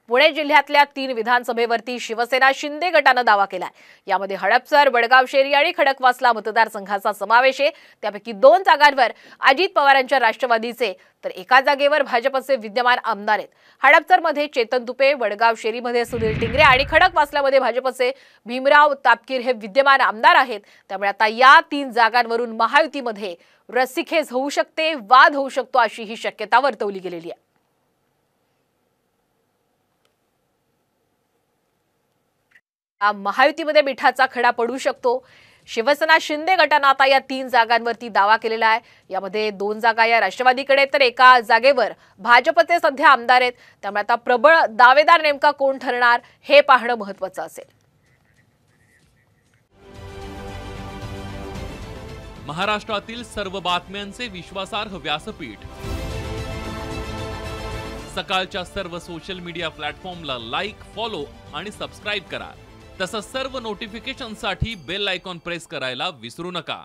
पुणे जिल्ह्यातल्या 3 विधानसभेवरती शिवसेना शिंदे गटाने दावा केलाय। यामध्ये हडपसर, वडगाव-शेरी आणि खडकवासला मतदारसंघाचा समावेश आहे। त्यापैकी 2 जागांवर अजित पवारांच्या राष्ट्रवादीचे तर एका जागेवर भाजपचे विद्यमान आमदार आहेत। हडपसरमध्ये चेतन तुपे, वडगाव-शेरीमध्ये सुनील टिंगरे आणि खडकवासल्यामध्ये भाजपचे भीमराव तापकीर हे विद्यमान आमदार आहेत। त्यामुळे आता या 3 जागांवरून महायुतीमध्ये रस्सीखेच होऊ शकते, वाद होऊ शकतो अशी ही शक्यता वर्तवली गेलेली आहे। महायुतीमध्ये मिठाचा खडा पडू शकतो। शिवसेना शिंदे गटाने आता या 3 जागांवरती दावा केलेला आहे। यामध्ये 2 जागा या राष्ट्रवादीकडे तर एका जागेवर भाजपचे सध्या आमदार आहेत। त्यामुळे आता प्रबळ दावेदार नेमका कोण ठरणार हे पाहणं महत्त्वाचं असेल। महाराष्ट्रातील सर्व बातम्यांचे विश्वासार्ह व्यासपीठ सकाळच्या सर्व सोशल मीडिया प्लॅटफॉर्मला लाईक, फॉलो आणि सबस्क्राइब करा। तसंच सर्व नोटिफिकेशनसाठी बेल आयकॉन प्रेस करायला विसरू नका।